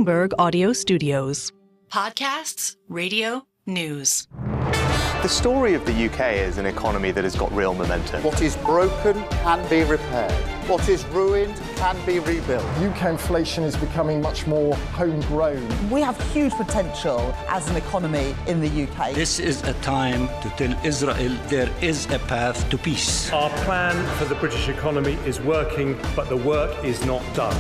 Bloomberg Audio Studios. Podcasts, radio, news. The story of the UK is an economy that has got real momentum. What is broken can be repaired. What is ruined can be rebuilt. UK inflation is becoming much more homegrown. We have huge potential as an economy in the UK. This is a time to tell Israel there is a path to peace. Our plan for the British economy is working, but the work is not done.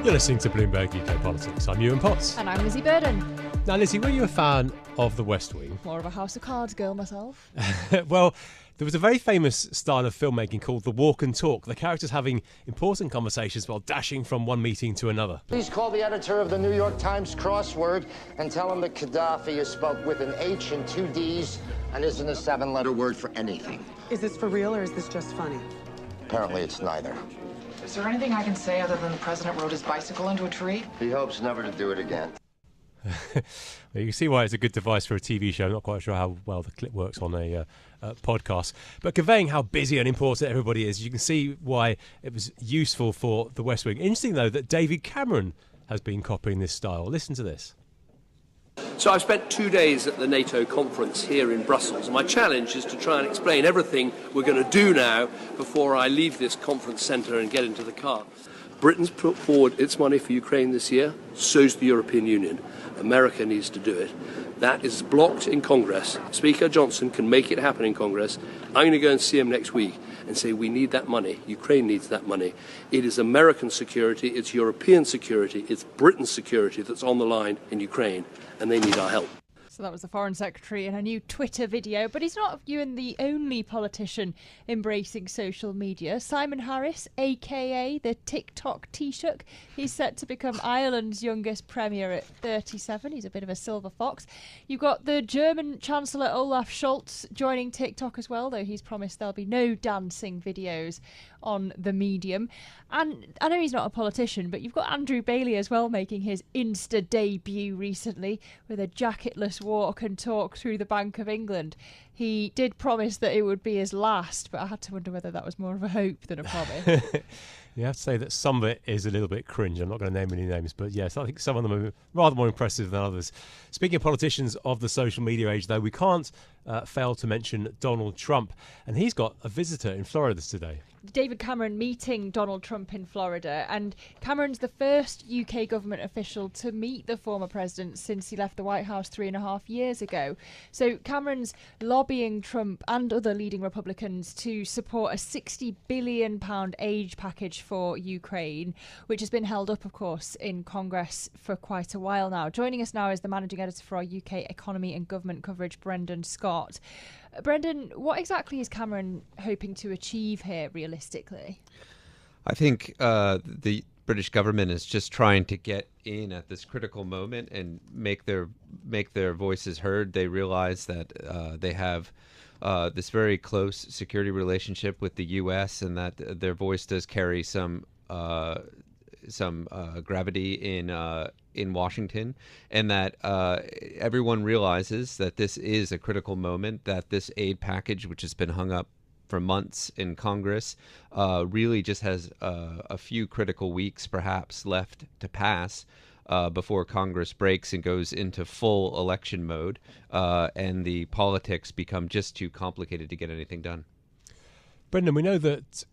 You're listening to Bloomberg UK Politics. I'm Yuan Potts. And I'm Lizzy Burden. Now, Lizzy, were you a fan of The West Wing? More of a House of Cards girl myself. Well, there was a very famous style of filmmaking called the walk and talk, the characters having important conversations while dashing from one meeting to another. Please call the editor of the New York Times crossword and tell him that Gaddafi is spelled with an H and two D's and isn't a seven-letter word for anything. Is this for real or is this just funny? Apparently it's neither. Is there anything I can say other than the president rode his bicycle into a tree? He hopes never to do it again. You can see why it's a good device for a TV show. I'm not quite sure how well the clip works on a podcast. But conveying how busy and important everybody is, you can see why it was useful for The West Wing. Interesting, though, that David Cameron has been copying this style. Listen to this. So I've spent 2 days at the NATO conference here in Brussels. My challenge is to try and explain everything we're going to do now before I leave this conference centre and get into the car. Britain's put forward its money for Ukraine this year, so's the European Union. America needs to do it. That is blocked in Congress. Speaker Johnson can make it happen in Congress. I'm going to go and see him next week and say we need that money. Ukraine needs that money. It is American security, it's European security, it's Britain's security that's on the line in Ukraine, and they need our help. So that was the Foreign Secretary in a new Twitter video. But he's not, Ewan, the only politician embracing social media. Simon Harris, a.k.a. the TikTok Taoiseach, he's set to become Ireland's youngest premier at 37. He's a bit of a silver fox. You've got the German Chancellor Olaf Scholz joining TikTok as well, though he's promised there'll be no dancing videos on the medium. And I know he's not a politician, but you've got Andrew Bailey as well making his Insta debut recently with a jacketless walk and talk through the Bank of England. He did promise that it would be his last, but I had to wonder whether that was more of a hope than a promise. You have to say that some of it is a little bit cringe. I'm not going to name any names, but yes, I think some of them are rather more impressive than others. Speaking of politicians of the social media age, though, we can't fail to mention Donald Trump, and he's got a visitor in Florida today. David Cameron meeting Donald Trump in Florida, and Cameron's the first UK government official to meet the former president since he left the White House 3.5 years ago. So Cameron's lobbying Trump and other leading Republicans to support a £60 billion aid package for Ukraine, which has been held up, of course, in Congress for quite a while now. Joining us now is the managing editor for our UK economy and government coverage, Brendan Scott. Brendan, what exactly is Cameron hoping to achieve here, realistically? I think the British government is just trying to get in at this critical moment and make their voices heard. They realize that they have this very close security relationship with the U.S. and that their voice does carry some gravity in Washington, and that everyone realizes that this is a critical moment, that this aid package, which has been hung up for months in Congress, really just has a few critical weeks perhaps left to pass before Congress breaks and goes into full election mode, and the politics become just too complicated to get anything done. Brendan, we know that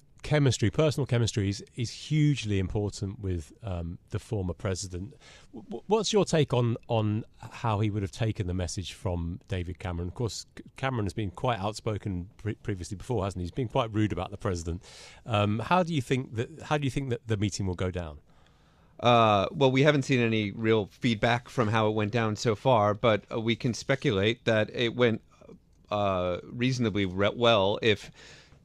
personal chemistry is hugely important with the former president. What's your take on how he would have taken the message from David Cameron? Of course, Cameron has been quite outspoken previously before, hasn't he? He's been quite rude about the president. How do you think that the meeting will go down? Well, we haven't seen any real feedback from how it went down so far, but we can speculate that it went reasonably well if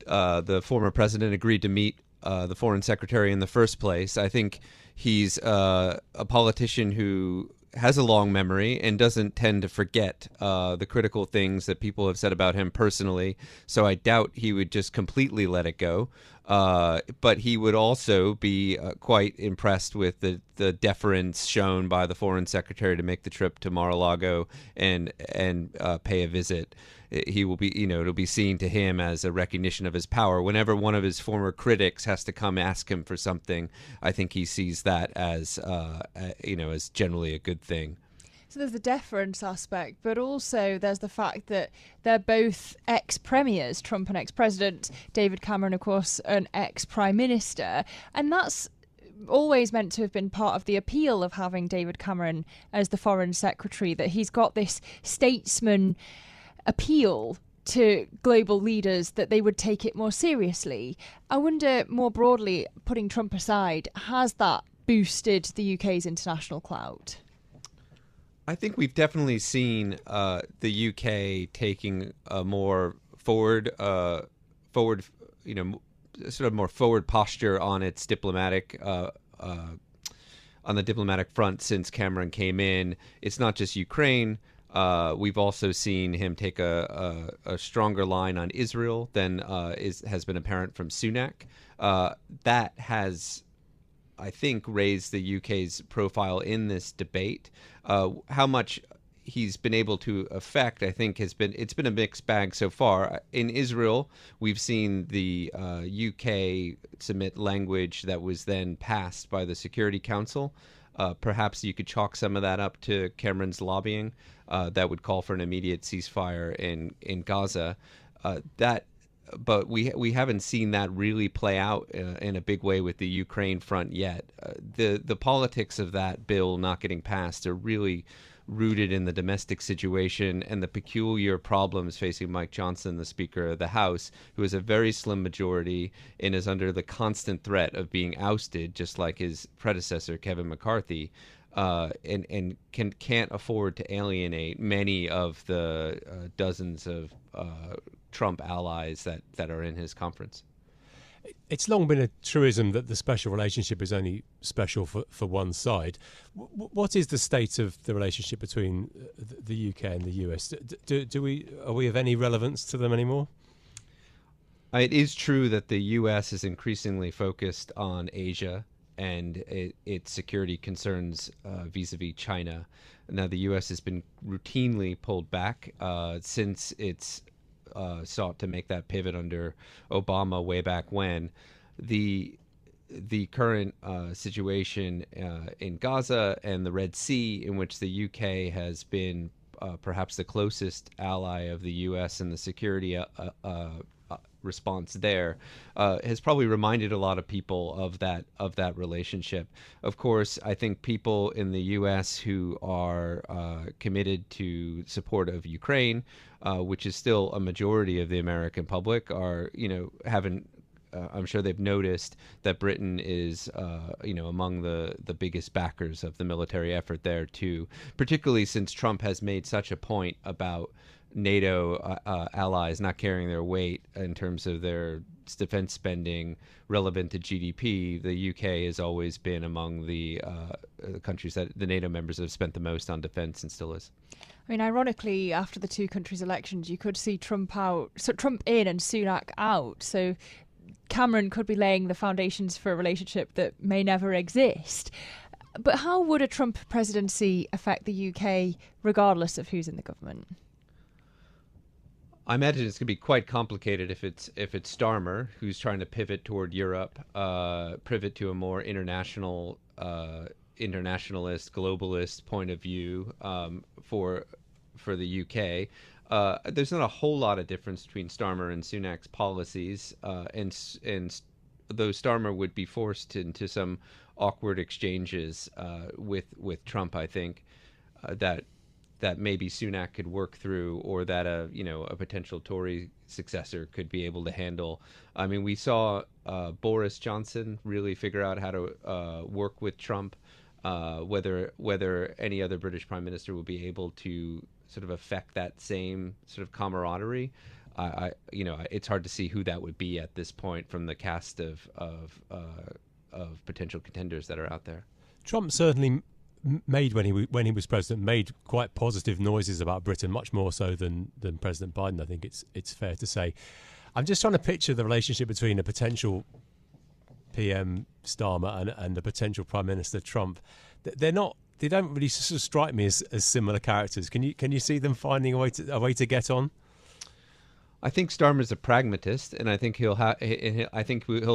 the former president agreed to meet the foreign secretary in the first place. I think he's a politician who has a long memory and doesn't tend to forget the critical things that people have said about him personally. So I doubt he would just completely let it go. But he would also be quite impressed with the deference shown by the foreign secretary to make the trip to Mar-a-Lago and pay a visit. He will be, it'll be seen to him as a recognition of his power. Whenever one of his former critics has to come ask him for something, I think he sees that as, as generally a good thing. So there's the deference aspect, but also there's the fact that they're both ex-premiers, Trump an ex-president, David Cameron, of course, an ex-prime minister. And that's always meant to have been part of the appeal of having David Cameron as the foreign secretary, that he's got this statesman appeal to global leaders that they would take it more seriously. I wonder, more broadly, putting Trump aside, has that boosted the UK's international clout? I think we've definitely seen the UK taking a more forward, sort of more forward posture on its diplomatic, on the diplomatic front since Cameron came in. It's not just Ukraine. We've also seen him take a stronger line on Israel than has been apparent from Sunak. That has, I think, raised the UK's profile in this debate. How much he's been able to affect, I think, it's been a mixed bag so far. In Israel, we've seen the UK submit language that was then passed by the Security Council. Perhaps you could chalk some of that up to Cameron's lobbying that would call for an immediate ceasefire in Gaza. But we haven't seen that really play out in a big way with the Ukraine front yet. The politics of that bill not getting passed are really rooted in the domestic situation and the peculiar problems facing Mike Johnson, the Speaker of the House, who has a very slim majority and is under the constant threat of being ousted, just like his predecessor, Kevin McCarthy, and can't afford to alienate many of the dozens of Trump allies that are in his conference. It's long been a truism that the special relationship is only special for one side. What is the state of the relationship between the UK and the US? Are we of any relevance to them anymore? It is true that the US is increasingly focused on Asia and its security concerns vis-a-vis China. Now, the US has been routinely pulled back since it's sought to make that pivot under Obama way back when. The current situation in Gaza and the Red Sea, in which the UK has been perhaps the closest ally of the US in the security response there, has probably reminded a lot of people of that relationship. Of course, I think people in the U.S. who are committed to support of Ukraine, which is still a majority of the American public, are haven't. I'm sure they've noticed that Britain is, among the biggest backers of the military effort there too, particularly since Trump has made such a point about NATO allies not carrying their weight in terms of their defense spending relevant to GDP. The UK has always been among the countries that the NATO members have spent the most on defense, and still is. I mean, ironically, after the two countries' elections, you could see Trump in and Sunak out. So Cameron could be laying the foundations for a relationship that may never exist. But how would a Trump presidency affect the UK, regardless of who's in the government? I imagine it's going to be quite complicated if it's Starmer, who's trying to pivot toward Europe, pivot to a more internationalist, globalist point of view for the UK. There's not a whole lot of difference between Starmer and Sunak's policies, and though Starmer would be forced into some awkward exchanges with Trump, I think that maybe Sunak could work through, or that a potential Tory successor could be able to handle. I mean, we saw Boris Johnson really figure out how to work with Trump. Whether any other British Prime Minister will be able to sort of affect that same sort of camaraderie, it's hard to see who that would be at this point from the cast of potential contenders that are out there. Trump certainly made, when he was president, made quite positive noises about Britain, much more so than President Biden. I think it's fair to say. I'm just trying to picture the relationship between a potential PM Starmer and the potential Prime Minister Trump. They don't really sort of strike me as similar characters. Can you see them finding a way to get on? I think Starmer's a pragmatist, and I think he'll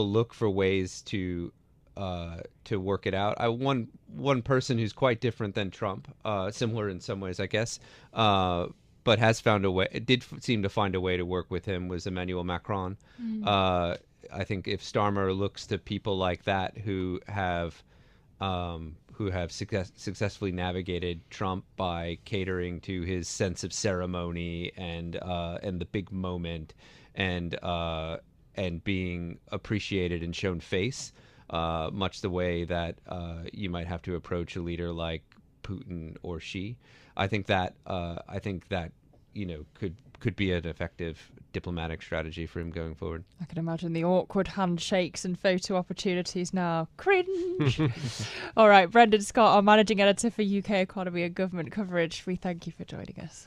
look for ways to work it out. One person who's quite different than Trump, similar in some ways, I guess, but has found a way. It did seem to find a way to work with him was Emmanuel Macron. I think if Starmer looks to people like that who have successfully navigated Trump by catering to his sense of ceremony and the big moment and being appreciated and shown face, much the way that you might have to approach a leader like Putin or Xi. I think that could be an effective diplomatic strategy for him going forward. I can imagine the awkward handshakes and photo opportunities now. Cringe. All right, Brendan Scott, our managing editor for UK economy and government coverage. We thank you for joining us.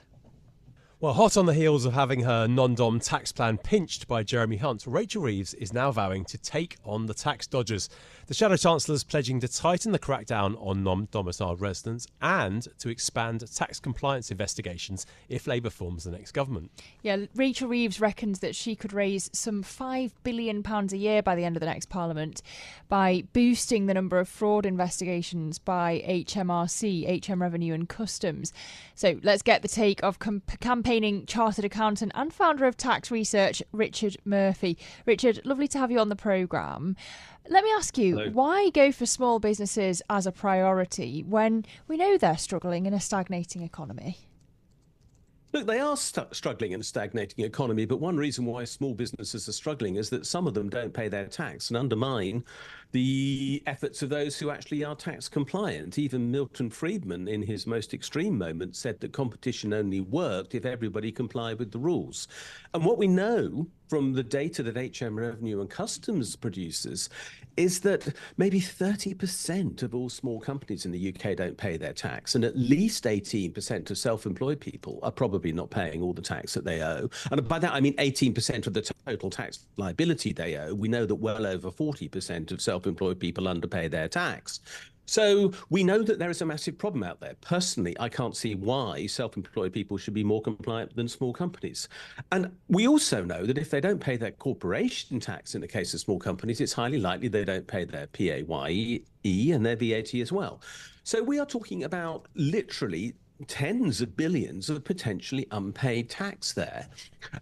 Well, hot on the heels of having her non-dom tax plan pinched by Jeremy Hunt, Rachel Reeves is now vowing to take on the tax dodgers. The Shadow Chancellor's pledging to tighten the crackdown on non-domiciled residents and to expand tax compliance investigations if Labour forms the next government. Yeah, Rachel Reeves reckons that she could raise some £5 billion a year by the end of the next Parliament by boosting the number of fraud investigations by HMRC, HM Revenue and Customs. So let's get the take of campaigning chartered accountant and founder of tax research, Richard Murphy. Richard, lovely to have you on the programme. Let me ask you, Hello. Why go for small businesses as a priority when we know they're struggling in a stagnating economy? Look, they are struggling in a stagnating economy, but one reason why small businesses are struggling is that some of them don't pay their tax and undermine the efforts of those who actually are tax compliant. Even Milton Friedman, in his most extreme moment, said that competition only worked if everybody complied with the rules. And what we know from the data that HM Revenue and Customs produces is that maybe 30% of all small companies in the UK don't pay their tax, and at least 18% of self-employed people are probably not paying all the tax that they owe. And by that, I mean 18% of the total tax liability they owe. We know that well over 40% of self-employed people underpay their tax. So we know that there is a massive problem out there. Personally, I can't see why self-employed people should be more compliant than small companies. And we also know that if they don't pay their corporation tax in the case of small companies, it's highly likely they don't pay their PAYE and their VAT as well. So we are talking about literally tens of billions of potentially unpaid tax there.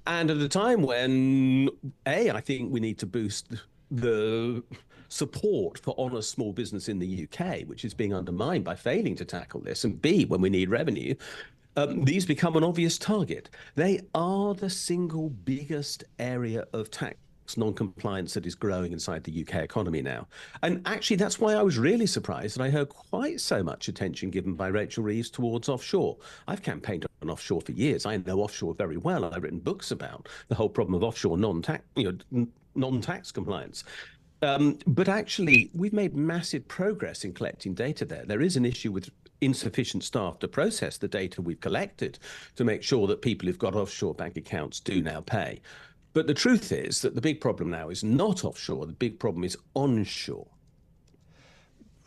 And at a time when, I think we need to boost the support for honest small business in the UK, which is being undermined by failing to tackle this, and B, when we need revenue, these become an obvious target. They are the single biggest area of tax non-compliance that is growing inside the UK economy now. And actually, that's why I was really surprised that I heard quite so much attention given by Rachel Reeves towards offshore. I've campaigned on offshore for years. I know offshore very well. I've written books about the whole problem of offshore non-tax compliance. But actually, we've made massive progress in collecting data there. There is an issue with insufficient staff to process the data we've collected to make sure that people who've got offshore bank accounts do now pay. But the truth is that the big problem now is not offshore. The big problem is onshore.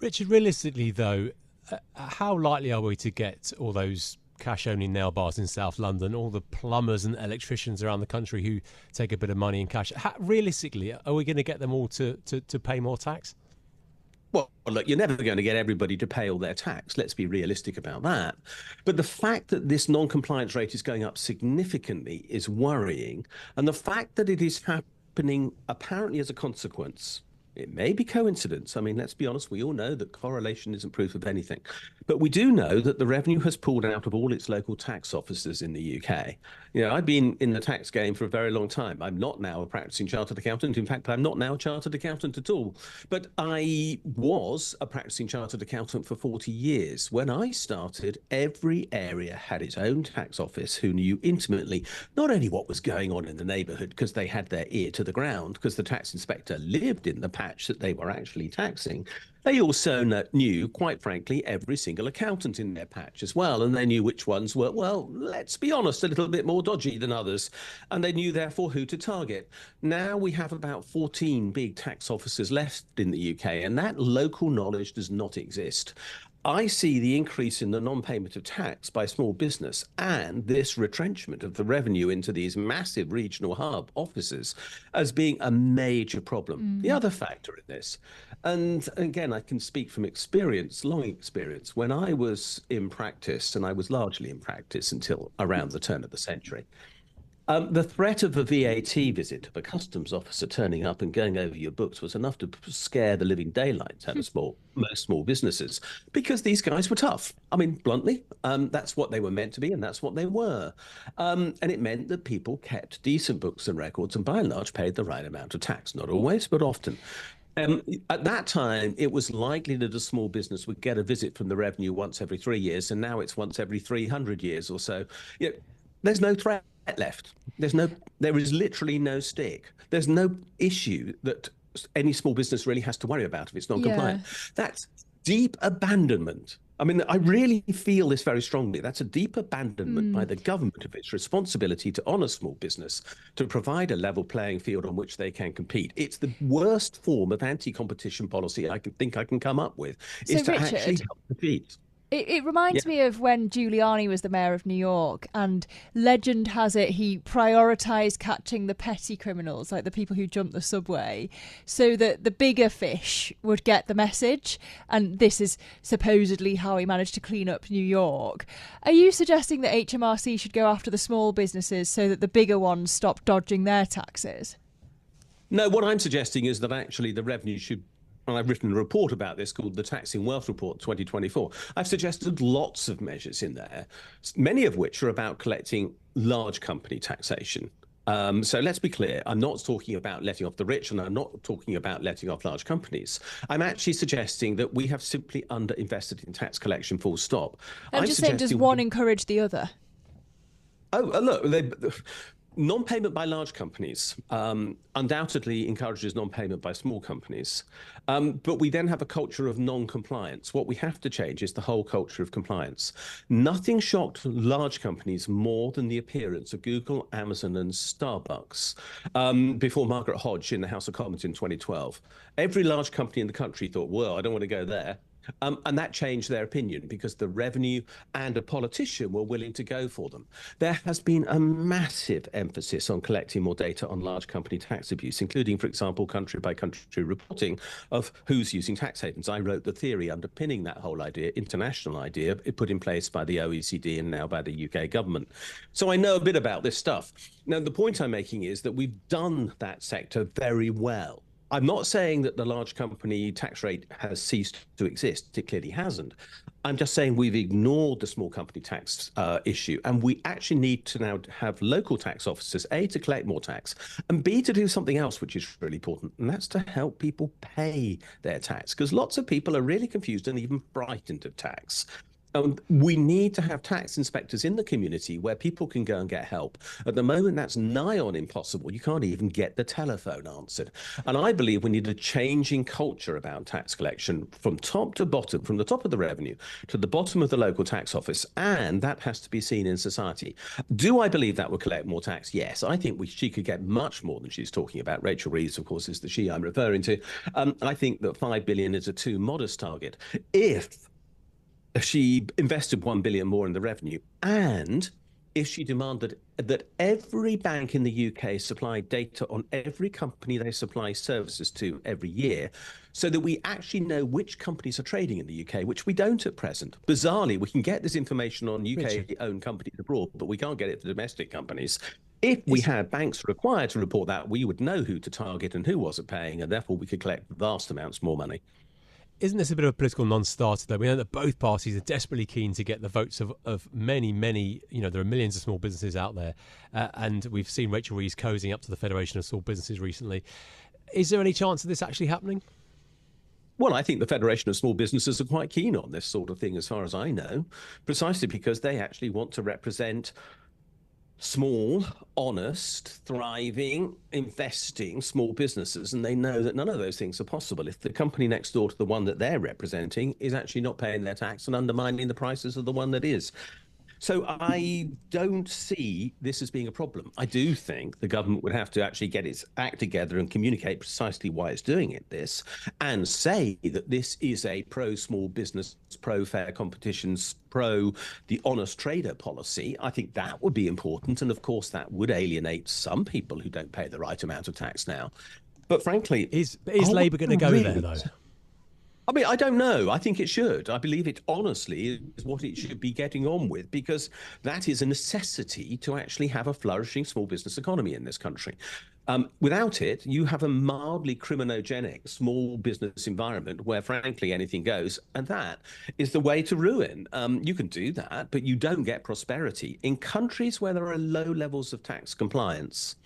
Richard, realistically, though, how likely are we to get all those cash-only nail bars in South London, all the plumbers and electricians around the country who take a bit of money in cash? Realistically, are we going to get them all to pay more tax? Well, look, you're never going to get everybody to pay all their tax. Let's be realistic about that. But the fact that this non-compliance rate is going up significantly is worrying. And the fact that it is happening apparently as a consequence, it may be coincidence. I mean, let's be honest, we all know that correlation isn't proof of anything. But we do know that the revenue has pulled out of all its local tax offices in the UK. You know, I've been in the tax game for a very long time. I'm not now a practicing chartered accountant. In fact, I'm not now a chartered accountant at all. But I was a practicing chartered accountant for 40 years. When I started, every area had its own tax office who knew intimately not only what was going on in the neighbourhood because they had their ear to the ground, because the tax inspector lived in the patch patch that they were actually taxing. They also knew, quite frankly, every single accountant in their patch as well, and they knew which ones were, well, let's be honest, a little bit more dodgy than others, and they knew, therefore, who to target. Now we have about 14 big tax officers left in the UK, and that local knowledge does not exist. I see the increase in the non-payment of tax by small business and this retrenchment of the revenue into these massive regional hub offices as being a major problem. The other factor in this, and again, I can speak from experience, long experience, when I was in practice, and I was largely in practice until around the turn of the century, the threat of a VAT visit of a customs officer turning up and going over your books was enough to scare the living daylights out of most small businesses, because these guys were tough. I mean, bluntly, that's what they were meant to be, and that's what they were. And it meant that people kept decent books and records and by and large paid the right amount of tax. Not always, but often. At that time, it was likely that a small business would get a visit from the revenue once every 3 years, and now it's once every 300 years or so. You know, there's no threat left. There is literally no stick. There's no issue that any small business really has to worry about if it's not compliant. That's deep abandonment. I mean, I really feel this very strongly. That's a deep abandonment by the government of its responsibility to honour small business, to provide a level playing field on which they can compete. It's the worst form of anti-competition policy I can come up with, is to actually help compete. It reminds me of when Giuliani was the mayor of New York, and legend has it he prioritised catching the petty criminals, like the people who jumped the subway, so that the bigger fish would get the message. And this is supposedly how he managed to clean up New York. Are you suggesting that HMRC should go after the small businesses so that the bigger ones stop dodging their taxes? No, what I'm suggesting is that actually the revenue should... And I've written a report about this called the Taxing Wealth Report 2024. I've suggested lots of measures in there, many of which are about collecting large company taxation. So let's be clear, I'm not talking about letting off the rich, and I'm not talking about letting off large companies. I'm actually suggesting that we have simply underinvested in tax collection, full stop. I'm just saying, does one encourage the other? Oh, look, non-payment by large companies undoubtedly encourages non-payment by small companies. But we then have a culture of non-compliance. What we have to change is the whole culture of compliance. Nothing shocked large companies more than the appearance of Google, Amazon and Starbucks before Margaret Hodge in the House of Commons in 2012. Every large company in the country thought, well, I don't want to go there. And that changed their opinion because the revenue and a politician were willing to go for them. There has been a massive emphasis on collecting more data on large company tax abuse, including, for example, country-by-country reporting of who's using tax havens. I wrote the theory underpinning that whole idea, international idea, put in place by the OECD and now by the UK government. So I know a bit about this stuff. Now, the point I'm making is that we've done that sector very well. I'm not saying that the large company tax rate has ceased to exist. It clearly hasn't. I'm just saying we've ignored the small company tax issue, and we actually need to now have local tax officers, A, to collect more tax, and B, to do something else which is really important, and that's to help people pay their tax, because lots of people are really confused and even frightened of tax. We need to have tax inspectors in the community where people can go and get help. At the moment, that's nigh on impossible. You can't even get the telephone answered. And I believe we need a change in culture about tax collection from top to bottom, from the top of the revenue to the bottom of the local tax office. And that has to be seen in society. Do I believe that will collect more tax? Yes. I think she could get much more than she's talking about. Rachel Reeves, of course, is the she I'm referring to. I think that 5 billion is a too modest target. If she invested 1 billion more in the revenue, and if she demanded that every bank in the UK supply data on every company they supply services to every year, so that we actually know which companies are trading in the UK, which we don't at present. Bizarrely, we can get this information on UK-owned companies abroad, but we can't get it for domestic companies. If we had banks required to report that, we would know who to target and who wasn't paying, and therefore we could collect vast amounts more money. Isn't this a bit of a political non-starter, though? We know that both parties are desperately keen to get the votes of many, there are millions of small businesses out there. And we've seen Rachel Reeves cozying up to the Federation of Small Businesses recently. Is there any chance of this actually happening? Well, I think the Federation of Small Businesses are quite keen on this sort of thing, as far as I know, precisely because they actually want to represent small, honest, thriving, investing small businesses, and they know that none of those things are possible if the company next door to the one that they're representing is actually not paying their tax and undermining the prices of the one that is. So I don't see this as being a problem. I do think the government would have to actually get its act together and communicate precisely why it's doing this, and say that this is a pro-small business, pro-fair competitions, pro the honest trader policy. I think that would be important. And of course, that would alienate some people who don't pay the right amount of tax now. But frankly, is Labour going to go there, though? I mean, I don't know. I think it should. I believe it honestly is what it should be getting on with, because that is a necessity to actually have a flourishing small business economy in this country. Without it, you have a mildly criminogenic small business environment where, frankly, anything goes. And that is the way to ruin. You can do that, but you don't get prosperity. In countries where there are low levels of tax compliance,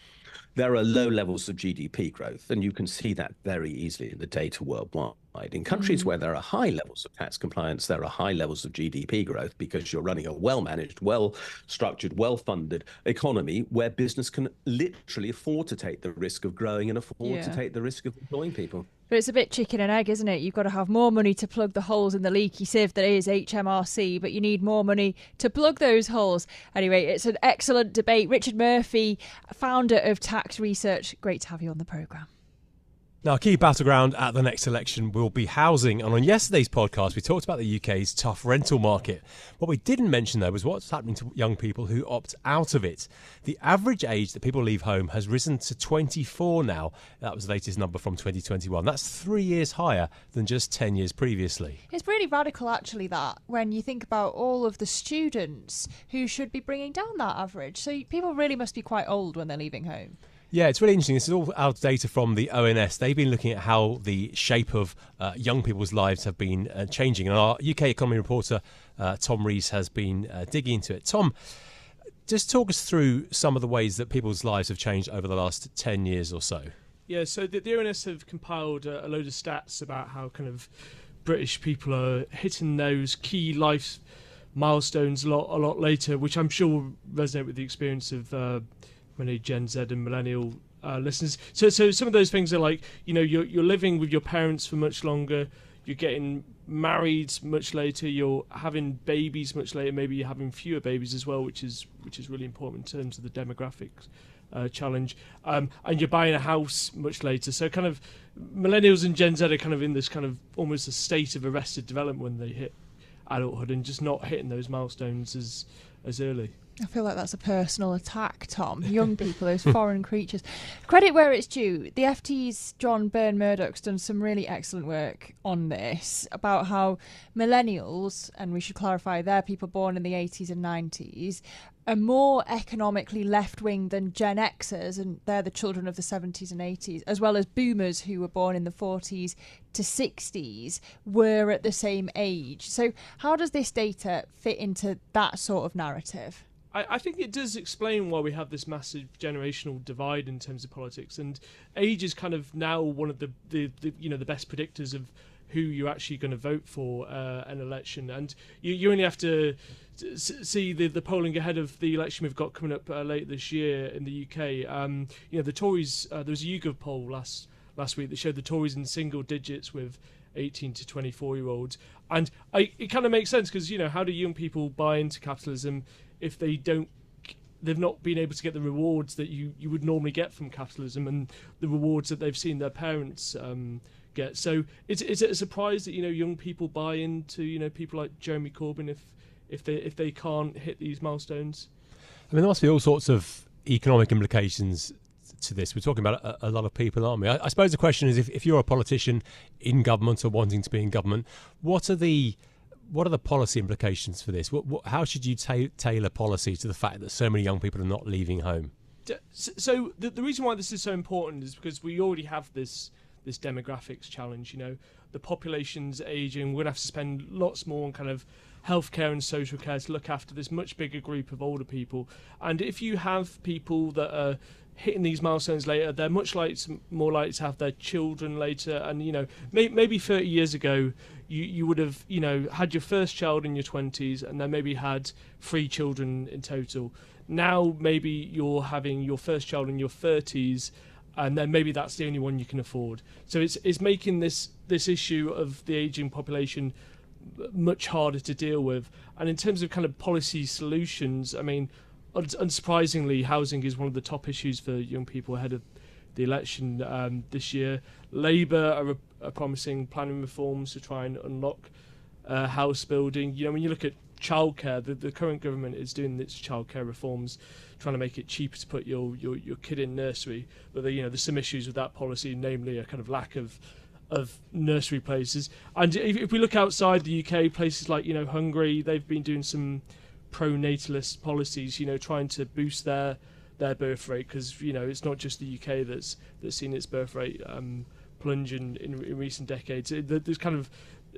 there are low levels of GDP growth, and you can see that very easily in the data worldwide. In countries where there are high levels of tax compliance, there are high levels of GDP growth, because you're running a well-managed, well-structured, well-funded economy where business can literally afford to take the risk of growing and afford to take the risk of employing people. But it's a bit chicken and egg, isn't it? You've got to have more money to plug the holes in the leaky sieve that is HMRC, but you need more money to plug those holes. Anyway, it's an excellent debate. Richard Murphy, founder of Tax Research, great to have you on the programme. Now, a key battleground at the next election will be housing. And on yesterday's podcast, we talked about the UK's tough rental market. What we didn't mention, though, was what's happening to young people who opt out of it. The average age that people leave home has risen to 24 now. That was the latest number from 2021. That's 3 years higher than just 10 years previously. It's really radical, actually, that, when you think about all of the students who should be bringing down that average. So people really must be quite old when they're leaving home. Yeah, it's really interesting. This is all our data from the ONS. They've been looking at how the shape of young people's lives have been changing. And our UK economy reporter, Tom Rees, has been digging into it. Tom, just talk us through some of the ways that people's lives have changed over the last 10 years or so. Yeah, so the ONS have compiled a load of stats about how kind of British people are hitting those key life milestones a lot later, which I'm sure will resonate with the experience of many Gen Z and millennial listeners. So some of those things are like, you know, you're living with your parents for much longer, you're getting married much later, you're having babies much later, maybe you're having fewer babies as well, which is really important in terms of the demographics challenge, and you're buying a house much later. So kind of millennials and Gen Z are kind of in this kind of almost a state of arrested development when they hit adulthood and just not hitting those milestones as early. I feel like that's a personal attack, Tom. Young people, those foreign creatures. Credit where it's due. The FT's John Byrne-Murdoch's done some really excellent work on this, about how millennials, and we should clarify, they're people born in the 80s and 90s, are more economically left-wing than Gen Xers, and they're the children of the 70s and 80s, as well as boomers who were born in the 40s to 60s were at the same age. So how does this data fit into that sort of narrative? I think it does explain why we have this massive generational divide in terms of politics, and age is kind of now one of the best predictors of who you're actually going to vote for an election. And you only have to see the polling ahead of the election we've got coming up later this year in the UK. The Tories, there was a YouGov poll last week that showed the Tories in single digits with 18 to 24-year-olds. And it kind of makes sense, because, you know, how do young people buy into capitalism if they've not been able to get the rewards that you would normally get from capitalism, and the rewards that they've seen their parents get? So is it a surprise that, you know, young people buy into, you know, people like Jeremy Corbyn if they can't hit these milestones? I mean, there must be all sorts of economic implications to this. We're talking about a lot of people, aren't we? I suppose the question is, if you're a politician in government or wanting to be in government, what are the policy implications for this? How should you tailor policy to the fact that so many young people are not leaving home? So the reason why this is so important is because we already have this demographics challenge. You know, the population's aging. We're going to have to spend lots more on kind of healthcare and social care to look after this much bigger group of older people. And if you have people that are hitting these milestones later, they're more likely to have their children later. And, you know, maybe 30 years ago, you would have, you know, had your first child in your 20s and then maybe had 3 children in total. Now maybe you're having your first child in your 30s, and then maybe that's the only one you can afford. So it's making this issue of the ageing population much harder to deal with. And in terms of kind of policy solutions, I mean, unsurprisingly, housing is one of the top issues for young people ahead of the election this year. Labour are promising planning reforms to try and unlock house building. You know, when you look at childcare, the current government is doing its childcare reforms, trying to make it cheaper to put your kid in nursery. But there's some issues with that policy, namely a kind of lack of nursery places. And if we look outside the UK, places like, you know, Hungary, they've been doing some pro-natalist policies, you know, trying to boost their birth rate, because, you know, it's not just the UK that's seen its birth rate plunge in recent decades. There's kind of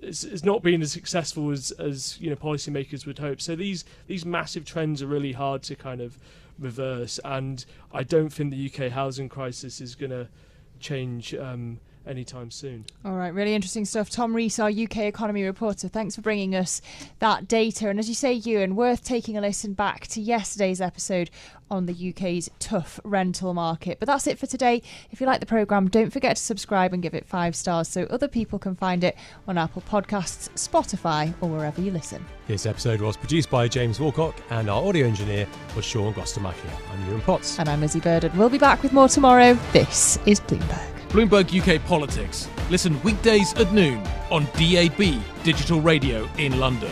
it's not been as successful as you know, policymakers would hope. So these massive trends are really hard to kind of reverse, and I don't think the UK housing crisis is going to change anytime soon. All right, really interesting stuff. Tom Rees, our UK economy reporter, thanks for bringing us that data. And as you say, Yuan, worth taking a listen back to yesterday's episode on the UK's tough rental market. But that's it for today. If you like the programme, don't forget to subscribe and give it 5 stars so other people can find it on Apple Podcasts, Spotify, or wherever you listen. This episode was produced by James Walcock, and our audio engineer was Sean Gostamacchia. I'm Yuan Potts. And I'm Lizzy Burden. We'll be back with more tomorrow. This is Bloomberg. Bloomberg UK Politics. Listen weekdays at noon on DAB Digital Radio in London.